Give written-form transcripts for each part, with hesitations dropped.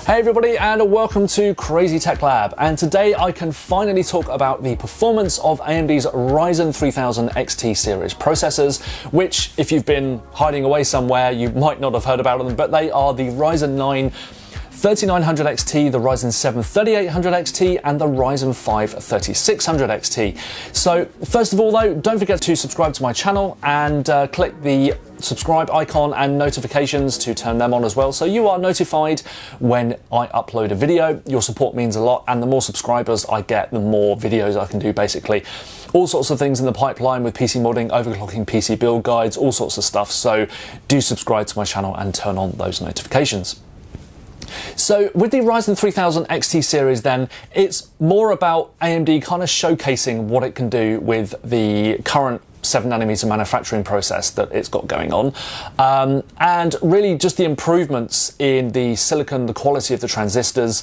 Hey everybody, and welcome to Crazy Tech Lab, and today I can finally talk about the performance of AMD's Ryzen 3000XT series processors, which, if you've been hiding away somewhere, you might not have heard about them, but they are the Ryzen 9 3900XT, the Ryzen 7 3800XT, and the Ryzen 5 3600XT. So first of all though, don't forget to subscribe to my channel and click the subscribe icon and notifications to turn them on as well, so you are notified when I upload a video. Your support means a lot, and the more subscribers I get, the more videos I can do, basically. All sorts of things in the pipeline with PC modding, overclocking, PC build guides, all sorts of stuff, so do subscribe to my channel and turn on those notifications. So with the Ryzen 3000 XT series then, it's more about AMD kind of showcasing what it can do with the current 7nm manufacturing process that it's got going on, and really just the improvements in the silicon, the quality of the transistors.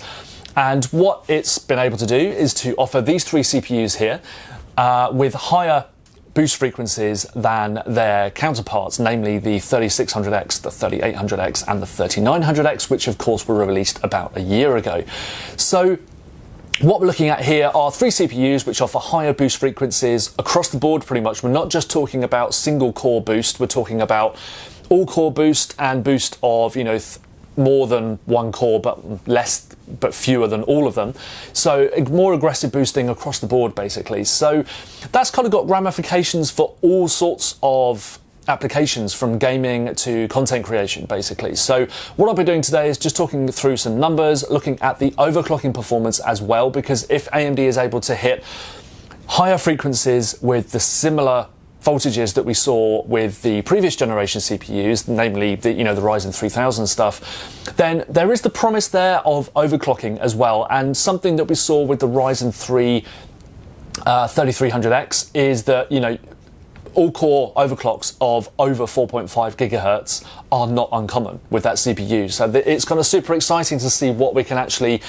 And what it's been able to do is to offer these three CPUs here with higher boost frequencies than their counterparts, namely the 3600X, the 3800X, and the 3900X, which of course were released about a year ago. So what we're looking at here are three CPUs which offer higher boost frequencies across the board pretty much. We're not just talking about single core boost, we're talking about all core boost and boost of, you know, more than one core but fewer than all of them. So more aggressive boosting across the board basically. So that's kind of got ramifications for all sorts of applications, from gaming to content creation basically. So what I'll be doing today is just talking through some numbers, looking at the overclocking performance as well, because if AMD is able to hit higher frequencies with the similar voltages that we saw with the previous generation CPUs, namely the Ryzen 3000 stuff, then there is the promise there of overclocking as well. And something that we saw with the Ryzen 3 3300X is that, you know, all core overclocks of over 4.5 gigahertz are not uncommon with that CPU. So it's kind of super exciting to see what we can actually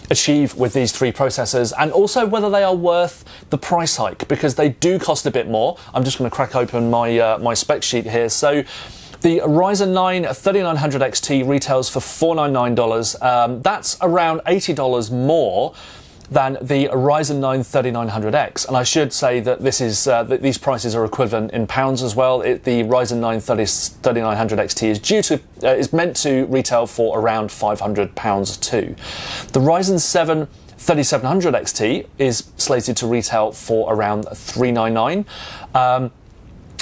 achieve with these three processors, and also whether they are worth the price hike, because they do cost a bit more. I'm just going to crack open my my spec sheet here. So the Ryzen 9 3900XT retails for $499. That's around $80 more than the Ryzen 9 3900X, and I should say that this is that these prices are equivalent in pounds as well. The Ryzen 9 3900XT is meant to retail for around £500 too. The Ryzen 7 3700XT is slated to retail for around $399.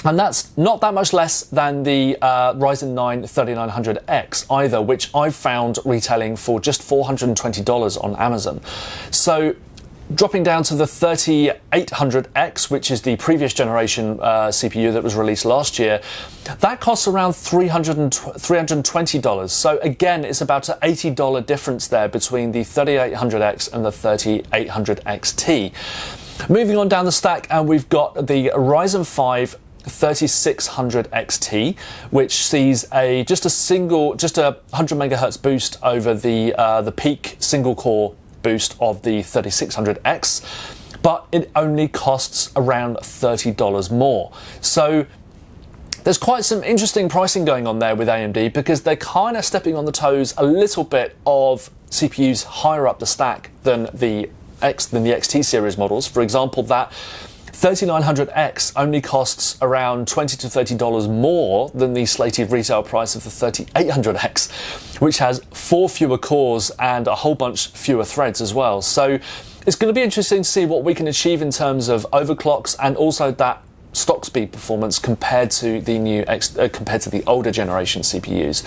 And that's not that much less than the Ryzen 9 3900X either, which I've found retailing for just $420 on Amazon. So dropping down to the 3800X, which is the previous generation CPU that was released last year, that costs around $320. So again, it's about an $80 difference there between the 3800X and the 3800XT. Moving on down the stack, and we've got the Ryzen 5 3600XT, which sees just a 100 megahertz boost over the peak single core boost of the 3600X, but it only costs around $30 more. So there's quite some interesting pricing going on there with AMD, because they're kind of stepping on the toes a little bit of CPUs higher up the stack than the XT series models. For example, that 3900X only costs around $20 to $30 more than the slated retail price of the 3800X, which has 4 fewer cores and a whole bunch fewer threads as well. So it's going to be interesting to see what we can achieve in terms of overclocks, and also that stock speed performance compared to the older generation CPUs.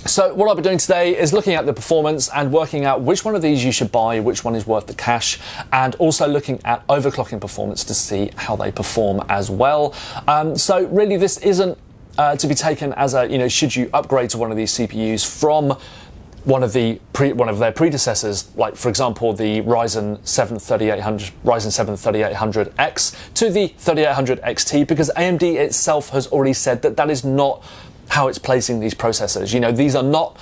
So what I'll be doing today is looking at the performance and working out which one of these you should buy, which one is worth the cash, and also looking at overclocking performance to see how they perform as well. So really this isn't to be taken as a, should you upgrade to one of these CPUs from one of their predecessors, like for example the Ryzen 7 3800X to the 3800XT, because AMD itself has already said that that is not how it's placing these processors. You know, these are not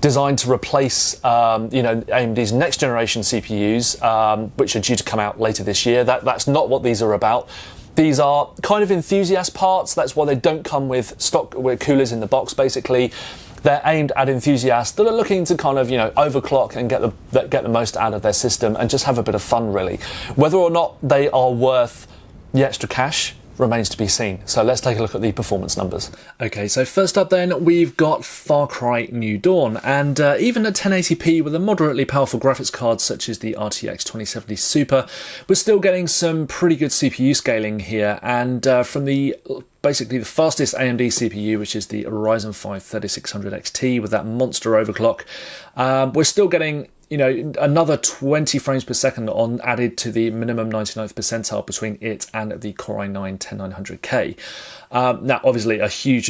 designed to replace AMD's next generation CPUs, which are due to come out later this year. That's not what these are about. These are kind of enthusiast parts. That's why they don't come with coolers in the box, basically. They're aimed at enthusiasts that are looking to kind of, overclock and get the most out of their system and just have a bit of fun, really. Whether or not they are worth the extra cash remains to be seen. So let's take a look at the performance numbers. Okay, so first up then, we've got Far Cry New Dawn, and even at 1080p with a moderately powerful graphics card such as the RTX 2070 Super, we're still getting some pretty good CPU scaling here, and from basically the fastest AMD CPU, which is the Ryzen 5 3600XT with that monster overclock, we're still getting another 20 frames per second added to the minimum 99th percentile between it and the Core i9-10900K. Now, obviously, a huge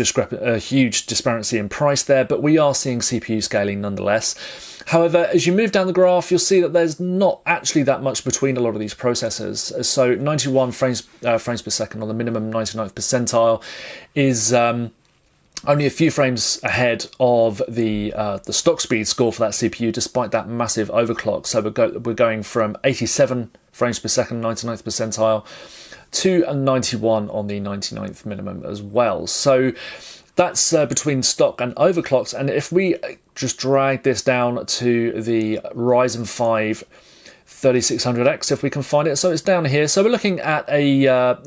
disparity in price there, but we are seeing CPU scaling nonetheless. However, as you move down the graph, you'll see that there's not actually that much between a lot of these processors. So 91 frames per second on the minimum 99th percentile is only a few frames ahead of the stock speed score for that CPU, despite that massive overclock. So we're going from 87 frames per second, 99th percentile, to a 91 on the 99th minimum as well. So that's between stock and overclocks. And if we just drag this down to the Ryzen 5 3600X, if we can find it, so it's down here. So we're looking at a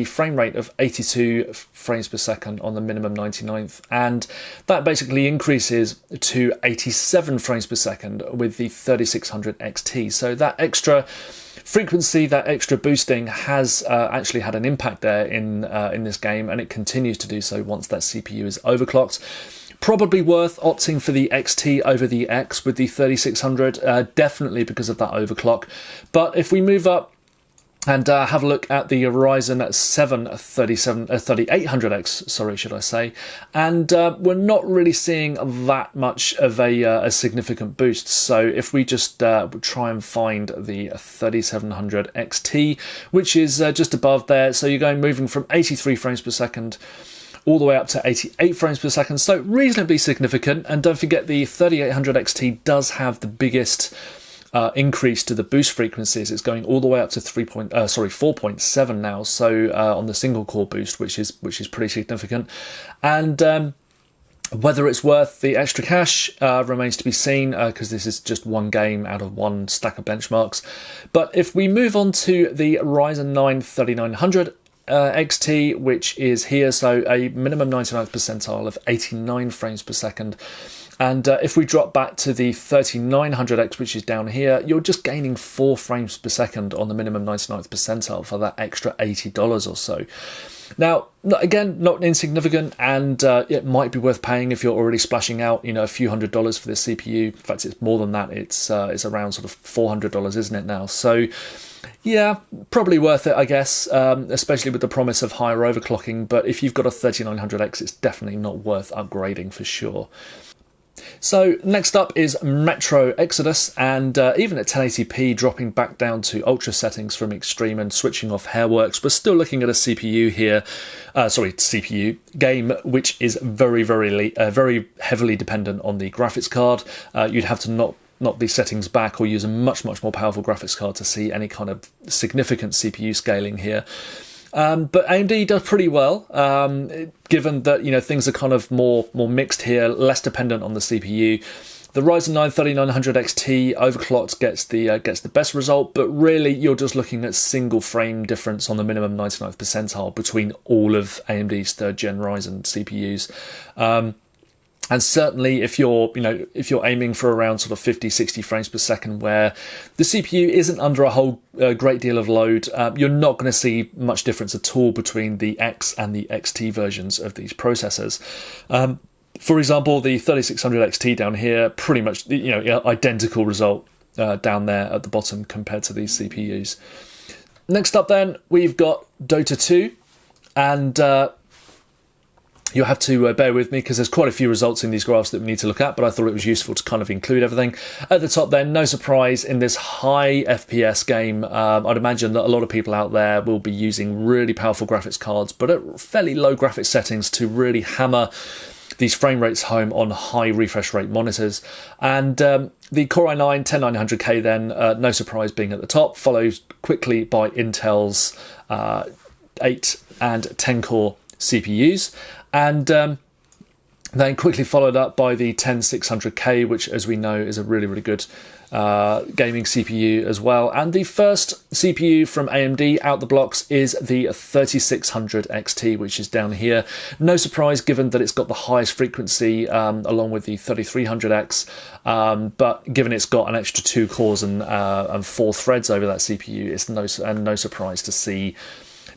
frame rate of 82 frames per second on the minimum 99th, and that basically increases to 87 frames per second with the 3600XT. So that extra frequency, that extra boosting has actually had an impact there in this game, and it continues to do so once that CPU is overclocked. Probably worth opting for the XT over the X with the 3600, definitely because of that overclock. But if we move up and have a look at the Ryzen 7 3800X, sorry, should I say, and we're not really seeing that much of a significant boost. So if we just try and find the 3700XT, which is just above there, so you're moving from 83 frames per second all the way up to 88 frames per second, so reasonably significant. And don't forget, the 3800XT does have the biggest increase to the boost frequencies. It's going all the way up to 4.7 now, so on the single core boost, which is pretty significant. And whether it's worth the extra cash remains to be seen, because this is just one game out of one stack of benchmarks. But if we move on to the Ryzen 9 3900 XT, which is here, so a minimum 99th percentile of 89 frames per second. And if we drop back to the 3900X, which is down here, you're just gaining 4 frames per second on the minimum 99th percentile for that extra $80 or so. Now, again, not insignificant, and it might be worth paying if you're already splashing out, a few $100s for this CPU. In fact, it's more than that. It's around sort of $400, isn't it now? So yeah, probably worth it, I guess, especially with the promise of higher overclocking. But if you've got a 3900X, it's definitely not worth upgrading for sure. So next up is Metro Exodus, and even at 1080p, dropping back down to ultra settings from extreme and switching off Hairworks, we're still looking at a CPU here, CPU game, which is very heavily dependent on the graphics card. You'd have to knock these settings back or use a much more powerful graphics card to see any kind of significant CPU scaling here. But AMD does pretty well, given that things are kind of more mixed here, less dependent on the CPU. The Ryzen 9 3900XT overclocked gets the best result, but really you're just looking at single frame difference on the minimum 99th percentile between all of AMD's 3rd gen Ryzen CPUs. And certainly if you're aiming for around sort of 50-60 frames per second, where the CPU isn't under a whole great deal of load, you're not going to see much difference at all between the X and the XT versions of these processors. For example, the 3600XT down here, pretty much identical result down there at the bottom compared to these CPUs. Next up then, we've got Dota 2, and You'll have to bear with me because there's quite a few results in these graphs that we need to look at, but I thought it was useful to kind of include everything. At the top then, no surprise, in this high FPS game, I'd imagine that a lot of people out there will be using really powerful graphics cards, but at fairly low graphics settings to really hammer these frame rates home on high refresh rate monitors. And the Core i9 10900K then, no surprise being at the top, followed quickly by Intel's 8 and 10 core CPUs. And then quickly followed up by the 10600K, which, as we know, is a really, really good gaming CPU as well. And the first CPU from AMD out the blocks is the 3600XT, which is down here. No surprise, given that it's got the highest frequency along with the 3300X, but given it's got an extra 2 cores and 4 threads over that CPU, it's no surprise to see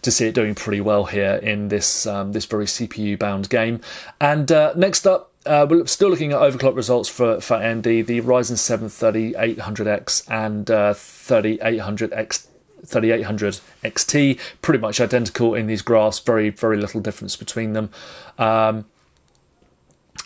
it doing pretty well here in this this very CPU-bound game. And next up, we're still looking at overclock results for AMD, the Ryzen 7 3800X and 3800XT, pretty much identical in these graphs, very, very little difference between them.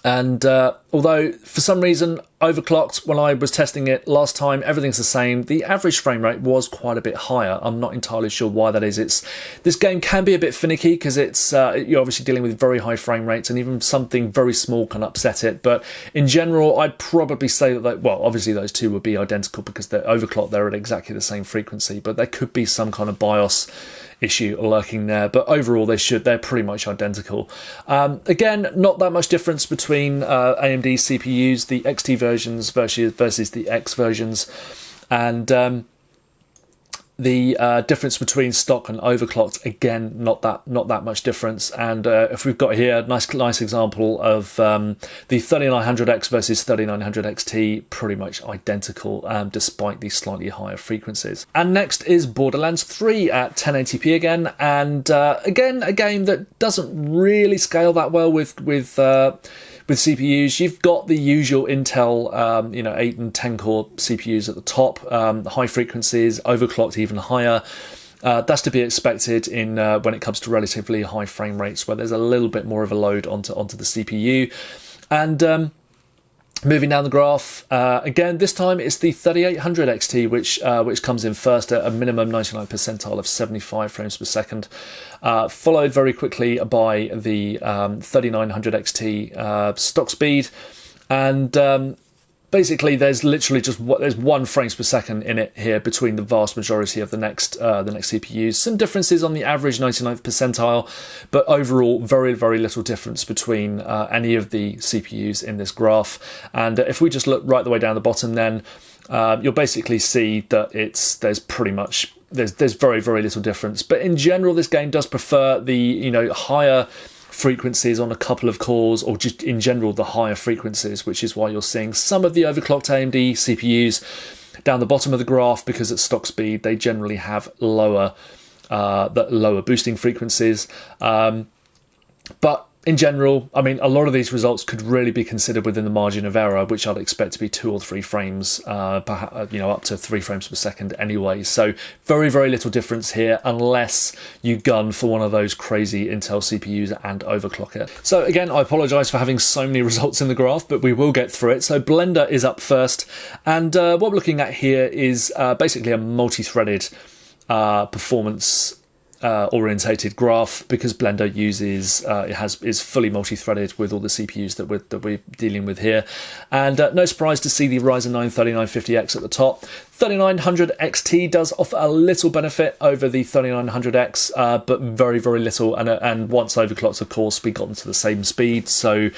And although for some reason overclocked when I was testing it last time, everything's the same. The average frame rate was quite a bit higher. I'm not entirely sure why that is. This game can be a bit finicky because it's you're obviously dealing with very high frame rates, and even something very small can upset it. But in general, I'd probably say that well, obviously those two would be identical because they're overclocked. They're at exactly the same frequency, but there could be some kind of BIOS issue lurking there, but overall they're pretty much identical. Again, not that much difference between AMD CPUs, the XT versions versus the X versions, and the difference between stock and overclocked, again, not that much difference. And if we've got here a nice example of the 3900X versus 3900XT, pretty much identical despite these slightly higher frequencies. And next is Borderlands 3 at 1080p again, and again a game that doesn't really scale that well with CPUs. You've got the usual Intel 8 and 10 core CPUs at the top, high frequencies, overclocked even higher. That's to be expected in when it comes to relatively high frame rates, where there's a little bit more of a load onto the CPU. And moving down the graph, again, this time it's the 3800XT, which comes in first at a minimum 99 percentile of 75 frames per second, followed very quickly by the 3900XT stock speed, and basically there's literally there's 1 frames per second in it here between the vast majority of the next CPUs. Some differences on the average 99th percentile, but overall very, very little difference between any of the CPUs in this graph. And if we just look right the way down the bottom, then you'll basically see that there's very, very little difference. But in general, this game does prefer the higher frequencies on a couple of cores, or just in general the higher frequencies, which is why you're seeing some of the overclocked AMD CPUs down the bottom of the graph, because at stock speed they generally have lower boosting frequencies. But in general, I mean, a lot of these results could really be considered within the margin of error, which I'd expect to be 2 or 3 frames, perhaps, up to 3 frames per second anyway. So very, very little difference here, unless you gun for one of those crazy Intel CPUs and overclock it. So again, I apologise for having so many results in the graph, but we will get through it. So Blender is up first, and what we're looking at here is basically a multi-threaded performance orientated graph, because Blender uses is fully multi-threaded with all the CPUs that we're dealing with here. And no surprise to see the Ryzen 9 3950X at the top. 3900XT does offer a little benefit over the 3900X, but very, very little. And once overclocked, of course, we got them to the same speed, so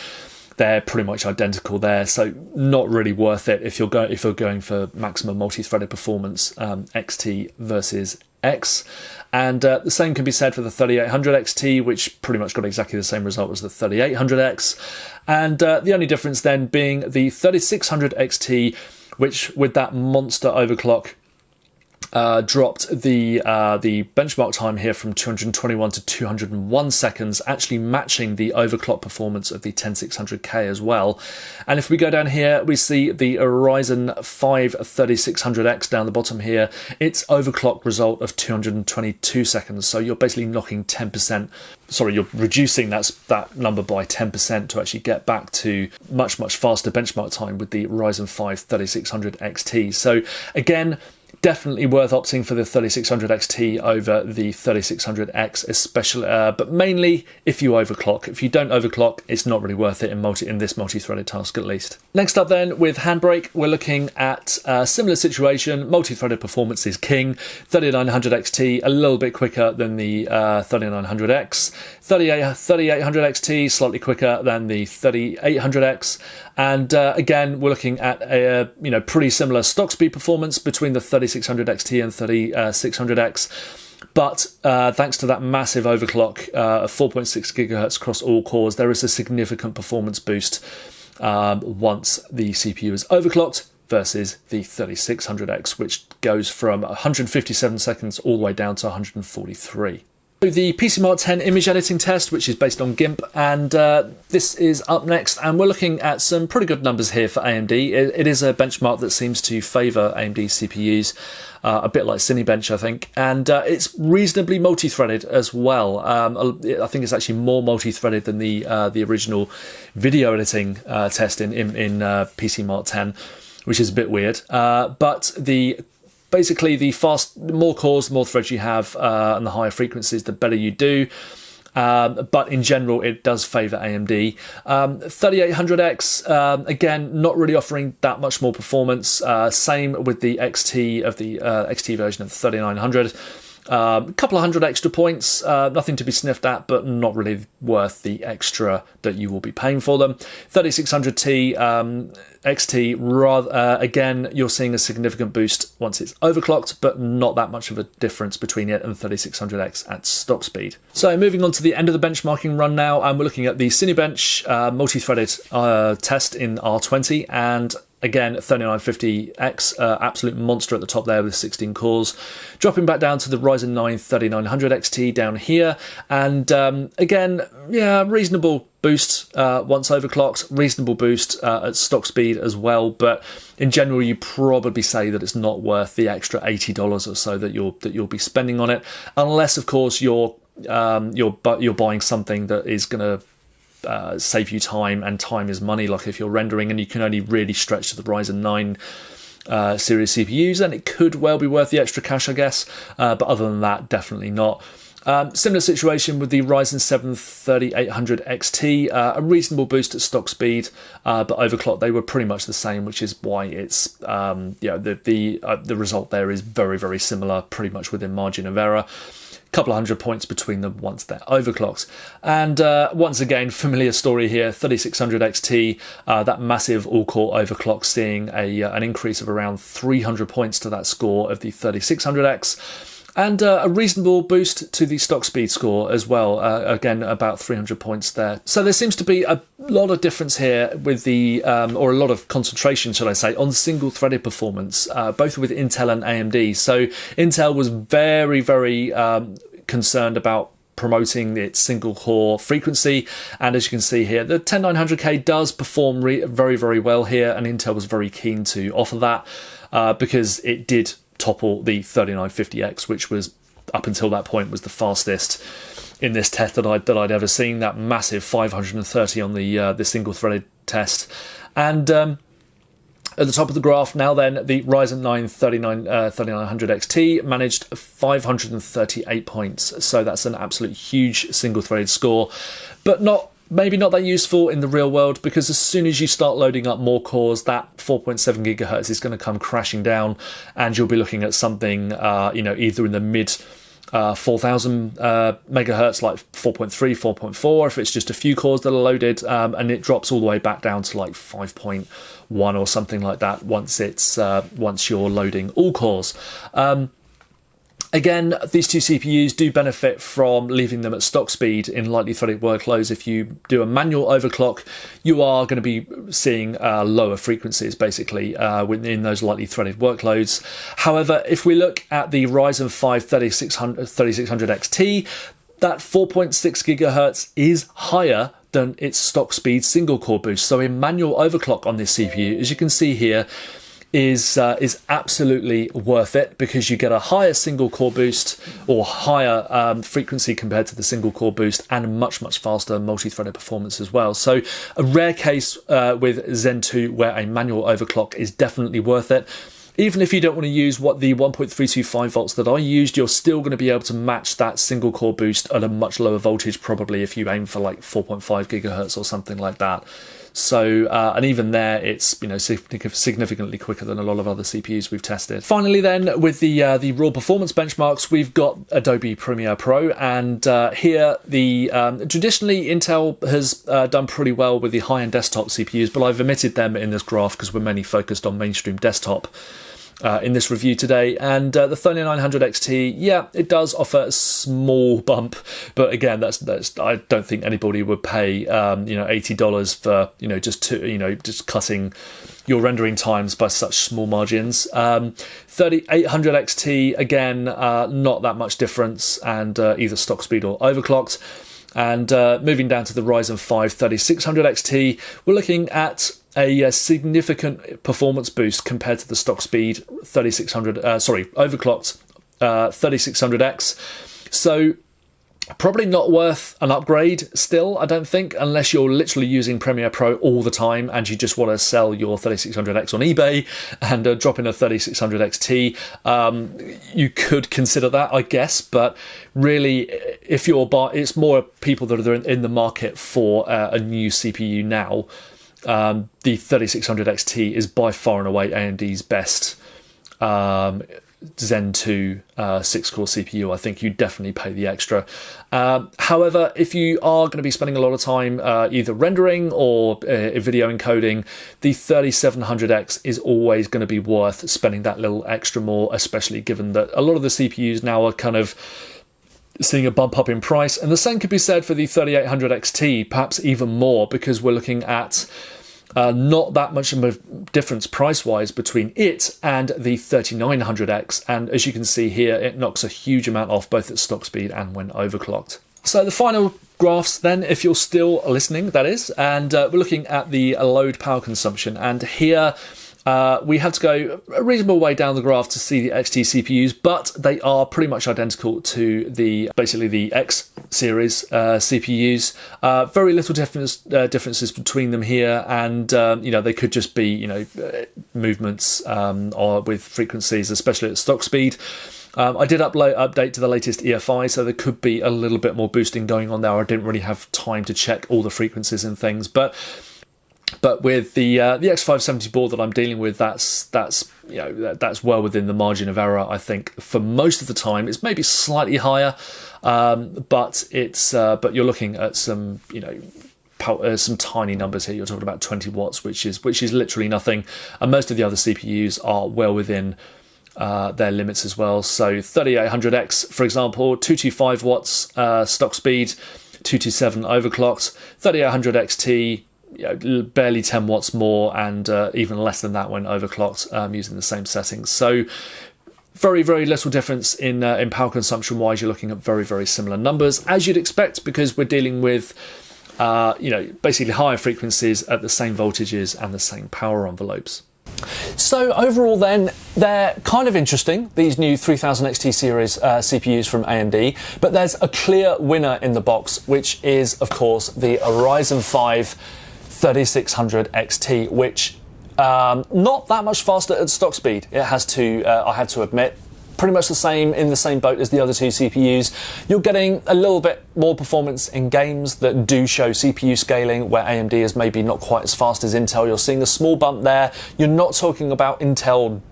they're pretty much identical there. So not really worth it if you're going for maximum multi-threaded performance, XT versus X. And the same can be said for the 3800XT, which pretty much got exactly the same result as the 3800X. And the only difference then being the 3600XT, which with that monster overclock dropped the benchmark time here from 221 to 201 seconds, actually matching the overclock performance of the 10600K as well. And if we go down here, we see the Ryzen 5 3600X down the bottom here. Its overclock result of 222 seconds. So you're basically knocking 10%. Sorry, you're reducing that number by 10% to actually get back to much faster benchmark time with the Ryzen 5 3600XT. So again, definitely worth opting for the 3600XT over the 3600X, especially, but mainly if you overclock. If you don't overclock, it's not really worth it in this multi-threaded task at least. Next up then, with Handbrake, we're looking at a similar situation. Multi-threaded performance is king. 3900XT, a little bit quicker than the 3900X. 3800XT, slightly quicker than the 3800X. And again, we're looking at a pretty similar stock speed performance between the 3600XT and 3600X. But thanks to that massive overclock of 4.6 gigahertz across all cores, there is a significant performance boost once the CPU is overclocked versus the 3600X, which goes from 157 seconds all the way down to 143. The PC Mark 10 image editing test, which is based on GIMP, and this is up next, and we're looking at some pretty good numbers here for AMD. It is a benchmark that seems to favour AMD CPUs, a bit like Cinebench, I think, and it's reasonably multi-threaded as well. I think it's actually more multi-threaded than the original video editing test in PC Mark 10, which is a bit weird. But basically, the more cores, the more threads you have, and the higher frequencies, the better you do. But in general, it does favour AMD. 3800X, again, not really offering that much more performance. Same with the XT of the XT version of the 3900. A couple of hundred extra points, nothing to be sniffed at, but not really worth the extra that you will be paying for them. 3600T XT, again, you're seeing a significant boost once it's overclocked, but not that much of a difference between it and 3600X at stock speed. So moving on to the end of the benchmarking run now, and we're looking at the Cinebench multi-threaded test in R20, and again, 3950X, absolute monster at the top there with 16 cores. Dropping back down to the Ryzen 9 3900XT down here. And again, yeah, reasonable boost once overclocked, reasonable boost at stock speed as well. But in general, you probably say that it's not worth the extra $80 or so that you'll be spending on it, unless, of course, you're buying something that is going to save you time, and time is money, like if you're rendering and you can only really stretch to the Ryzen 9 series CPUs, then it could well be worth the extra cash, I guess, but other than that, definitely not. Similar situation with the Ryzen 7 3800XT, a reasonable boost at stock speed, but overclocked they were pretty much the same, which is why it's the result there is very, very similar, pretty much within margin of error. Couple of hundred points between them once they're overclocked. And once again, familiar story here, 3600XT, that massive all-core overclock, seeing an increase of around 300 points to that score of the 3600X. And a reasonable boost to the stock speed score as well, again about 300 points there. So there seems to be a lot of difference here with or a lot of concentration, should I say, on single-threaded performance, both with Intel and AMD. So Intel was very, very concerned about promoting its single core frequency, and as you can see here, the 10900K does perform very, very well here, and Intel was very keen to offer that because it did topple the 3950X, which was, up until that point, was the fastest in this test that I'd ever seen. That massive 530 on the single-threaded test. And at the top of the graph now then, the Ryzen 9 3900XT managed 538 points. So that's an absolute huge single-threaded score, but maybe not that useful in the real world, because as soon as you start loading up more cores, that 4.7 gigahertz is going to come crashing down, and you'll be looking at something, either in the mid 4000 megahertz, like 4.3, 4.4, if it's just a few cores that are loaded, and it drops all the way back down to like 5.1 or something like that once you're loading all cores. Again, these two CPUs do benefit from leaving them at stock speed in lightly threaded workloads. If you do a manual overclock, you are going to be seeing lower frequencies, basically, within those lightly threaded workloads. However, if we look at the Ryzen 5 3600XT, that 4.6 gigahertz is higher than its stock speed single core boost. So a manual overclock on this CPU, as you can see here, is absolutely worth it, because you get a higher single core boost or higher frequency compared to the single core boost, and much faster multi-threaded performance as well. So a rare case with Zen 2 where a manual overclock is definitely worth it. Even if you don't want to use what the 1.325 volts that I used, you're still going to be able to match that single core boost at a much lower voltage, probably if you aim for like 4.5 gigahertz or something like that. So, and even there, it's significantly quicker than a lot of other CPUs we've tested. Finally, then, with the raw performance benchmarks, we've got Adobe Premiere Pro, and here traditionally Intel has done pretty well with the high-end desktop CPUs, but I've omitted them in this graph because we're mainly focused on mainstream desktop in this review today. And the 3900XT, yeah, it does offer a small bump, but again, that's I don't think anybody would pay $80 for just cutting your rendering times by such small margins. 3800XT, again, not that much difference, and either stock speed or overclocked. And moving down to the Ryzen 5 3600XT, we're looking at a significant performance boost compared to the stock speed overclocked 3600X. So probably not worth an upgrade still, I don't think, unless you're literally using Premiere Pro all the time and you just want to sell your 3600X on eBay and drop in a 3600XT. You could consider that, I guess, but really, if you're it's more people that are in the market for a new CPU now. The 3600XT is by far and away AMD's best Zen 2 6-core CPU. I think you definitely pay the extra. However, if you are going to be spending a lot of time either rendering or video encoding, the 3700X is always going to be worth spending that little extra more, especially given that a lot of the CPUs now are kind of seeing a bump up in price. And the same could be said for the 3800XT, perhaps even more, because we're looking at not that much of a difference price-wise between it and the 3900X. And as you can see here, it knocks a huge amount off both at stock speed and when overclocked. So the final graphs then, if you're still listening, that is, and we're looking at the load power consumption. And here we have to go a reasonable way down the graph to see the XT CPUs, but they are pretty much identical to basically the X series CPUs. Very little differences between them here, and they could just be movements or with frequencies, especially at stock speed. I did update to the latest EFI, so there could be a little bit more boosting going on there. I didn't really have time to check all the frequencies and things, but with the X570 board that I'm dealing with, that's well within the margin of error. I think for most of the time it's maybe slightly higher, but you're looking at some tiny numbers here. You're talking about 20 watts, which is literally nothing, and most of the other CPUs are well within their limits as well. So 3800X, for example, 225 watts stock speed, 227 overclocked. 3800XT, barely 10 watts more, and even less than that when overclocked using the same settings. So very, very little difference in power consumption wise. You're looking at very, very similar numbers, as you'd expect, because we're dealing with basically higher frequencies at the same voltages and the same power envelopes. So overall then, they're kind of interesting, these new 3000XT series CPUs from AMD, but there's a clear winner in the box, which is, of course, the Ryzen 5 3600XT, which not that much faster at stock speed. I had to admit, pretty much the same, in the same boat as the other two CPUs. You're getting a little bit more performance in games that do show CPU scaling, where AMD is maybe not quite as fast as Intel. You're seeing a small bump there. You're not talking about Intel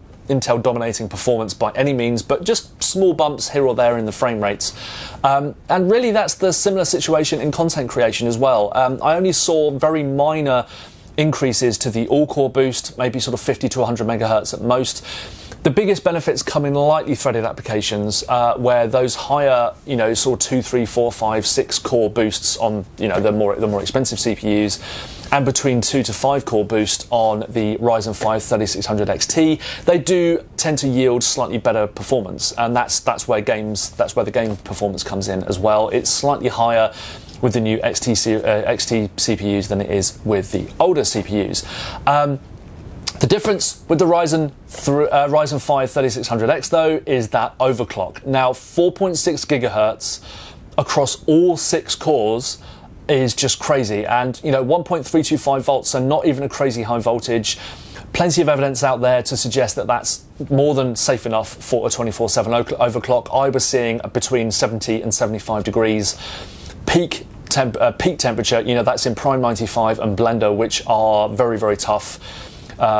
dominating performance by any means, but just small bumps here or there in the frame rates. And really that's the similar situation in content creation as well. I only saw very minor increases to the all-core boost, maybe sort of 50 to 100 megahertz at most. The biggest benefits come in lightly threaded applications where those higher, sort of 2, 3, 4, 5, 6 core boosts on, the more expensive CPUs, and between 2 to 5 core boost on the Ryzen 5 3600XT, they do tend to yield slightly better performance, and that's where the game performance comes in as well. It's slightly higher with the new XT CPUs than it is with the older CPUs. The difference with the Ryzen 5 3600X though is that overclock. Now 4.6 gigahertz across all 6 cores is just crazy, and 1.325 volts, so not even a crazy high voltage. Plenty of evidence out there to suggest that that's more than safe enough for a 24/7 overclock. I was seeing between 70 and 75 degrees peak temperature. That's in Prime 95 and Blender, which are very, very tough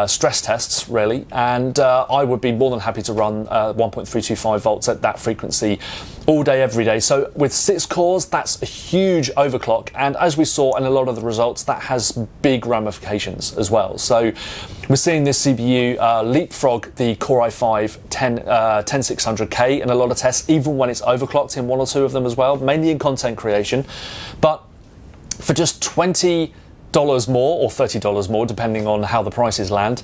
stress tests, really, and I would be more than happy to run 1.325 volts at that frequency all day, every day. So with 6 cores, that's a huge overclock, and as we saw in a lot of the results, that has big ramifications as well. So we're seeing this CPU leapfrog the Core i5 10600K in a lot of tests, even when it's overclocked in 1 or 2 of them as well, mainly in content creation. But for just $20 more or $30 more, depending on how the prices land,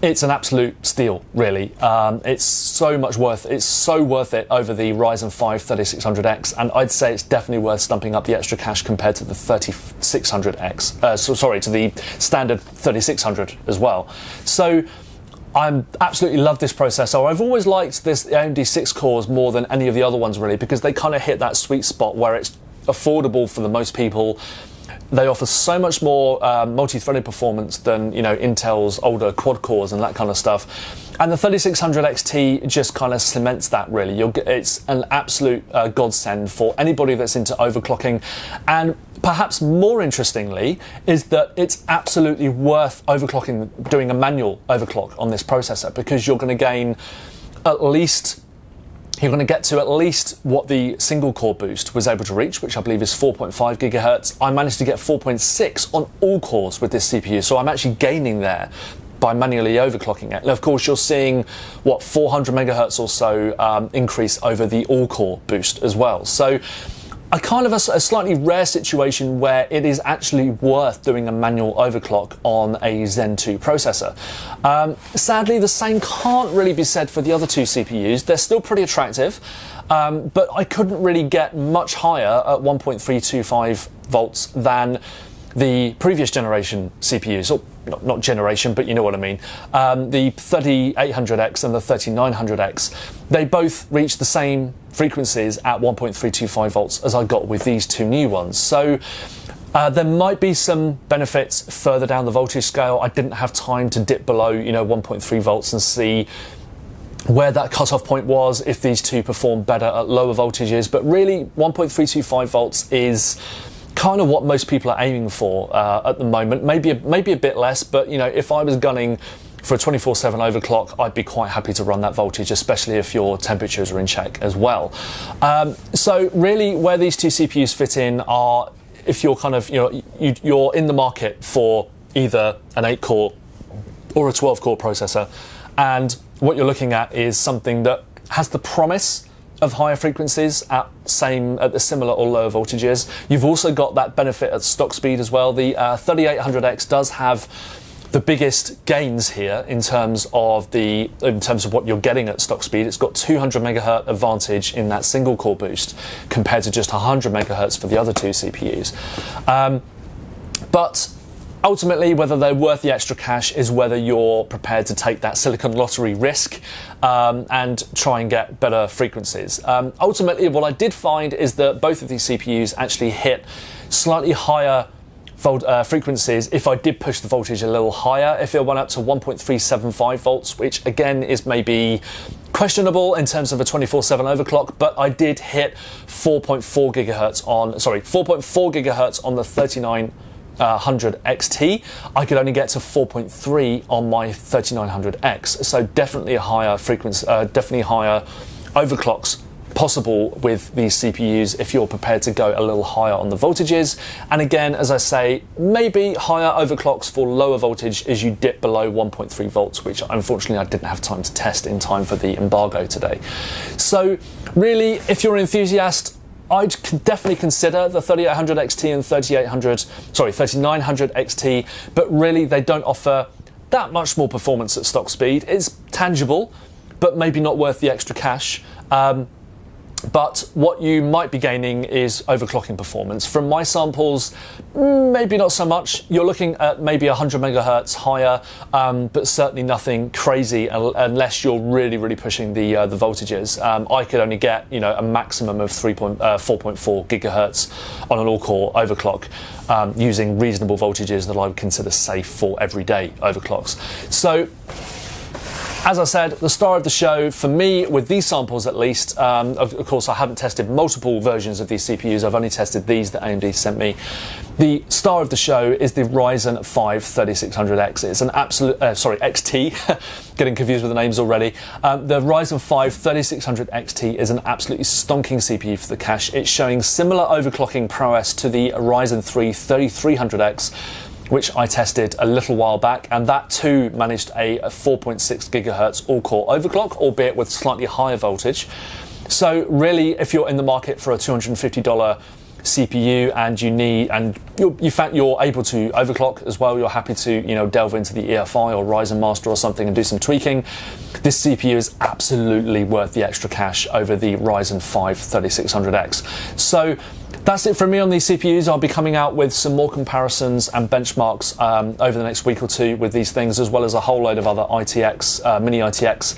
it's an absolute steal, really. It's so worth it over the Ryzen 5 3600X, and I'd say it's definitely worth stumping up the extra cash compared to the 3600X. To the standard 3600 as well. So I absolutely love this processor. I've always liked this AMD 6 cores more than any of the other ones, really, because they kind of hit that sweet spot where it's affordable for the most people. They offer so much more multi-threaded performance than Intel's older quad cores and that kind of stuff. And the 3600 XT just kind of cements that, really. It's an absolute godsend for anybody that's into overclocking. And perhaps more interestingly is that it's absolutely worth overclocking, doing a manual overclock on this processor, because you're going to gain you're going to get to at least what the single core boost was able to reach, which I believe is 4.5 gigahertz. I managed to get 4.6 on all cores with this CPU, so I'm actually gaining there by manually overclocking it. And of course, you're seeing 400 megahertz or so increase over the all core boost as well. So a kind of a slightly rare situation where it is actually worth doing a manual overclock on a Zen 2 processor. Sadly, the same can't really be said for the other 2 CPUs. They're still pretty attractive, but I couldn't really get much higher at 1.325 volts than the previous generation CPUs, or not generation, but you know what I mean. The 3800X and the 3900X, they both reach the same frequencies at 1.325 volts as I got with these 2 new ones. So there might be some benefits further down the voltage scale. I didn't have time to dip below 1.3 volts and see where that cutoff point was, if these 2 perform better at lower voltages, but really 1.325 volts is kind of what most people are aiming for at the moment. Maybe a bit less, but if I was gunning for a 24/7 overclock, I'd be quite happy to run that voltage, especially if your temperatures are in check as well. So really, where these 2 CPUs fit in are, if you're kind of you're in the market for either an 8-core or a 12-core processor, and what you're looking at is something that has the promise of higher frequencies at the similar or lower voltages. You've also got that benefit at stock speed as well. The 3800X does have the biggest gains here in terms of what you're getting at stock speed. It's got 200 megahertz advantage in that single core boost compared to just 100 megahertz for the other 2 CPUs. But ultimately, whether they're worth the extra cash is whether you're prepared to take that silicon lottery risk and try and get better frequencies. Ultimately, what I did find is that both of these CPUs actually hit slightly higher frequencies if I did push the voltage a little higher. If it went up to 1.375 volts, which again is maybe questionable in terms of a 24/7 overclock, but I did hit 4.4 gigahertz on the 3900 XT. I could only get to 4.3 on my 3900X, so definitely a higher frequency, definitely higher overclocks possible with these CPUs if you're prepared to go a little higher on the voltages. And again, as I say, maybe higher overclocks for lower voltage as you dip below 1.3 volts, which unfortunately I didn't have time to test in time for the embargo today. So really, if you're an enthusiast, I'd definitely consider the 3800 XT and 3900 XT, but really they don't offer that much more performance at stock speed. It's tangible, but maybe not worth the extra cash. But what you might be gaining is overclocking performance. From my samples, maybe not so much. You're looking at maybe 100 megahertz higher, but certainly nothing crazy unless you're really pushing the voltages. I could only get a maximum of 4.4 gigahertz on an all-core overclock using reasonable voltages that I would consider safe for everyday overclocks. So, as I said, the star of the show for me, with these samples at least, of course I haven't tested multiple versions of these CPUs, I've only tested these that AMD sent me. The star of the show is the Ryzen 5 3600X. It's an absolute, XT, getting confused with the names already. The Ryzen 5 3600XT is an absolutely stonking CPU for the cash. It's showing similar overclocking prowess to the Ryzen 3 3300X, which I tested a little while back, and that too managed a 4.6 gigahertz all-core overclock, albeit with slightly higher voltage. So really, if you're in the market for a $250 CPU and you're able to overclock as well, you're happy to delve into the EFI or Ryzen Master or something and do some tweaking, this CPU is absolutely worth the extra cash over the Ryzen 5 3600X. So that's it from me on these CPUs. I'll be coming out with some more comparisons and benchmarks over the next week or two with these things, as well as a whole load of other ITX, mini ITX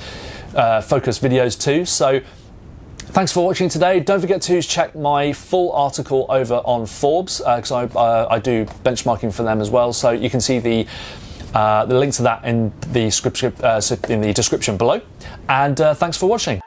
focused videos too. So thanks for watching today. Don't forget to check my full article over on Forbes, because I do benchmarking for them as well. So you can see the link to that in the description below. And thanks for watching.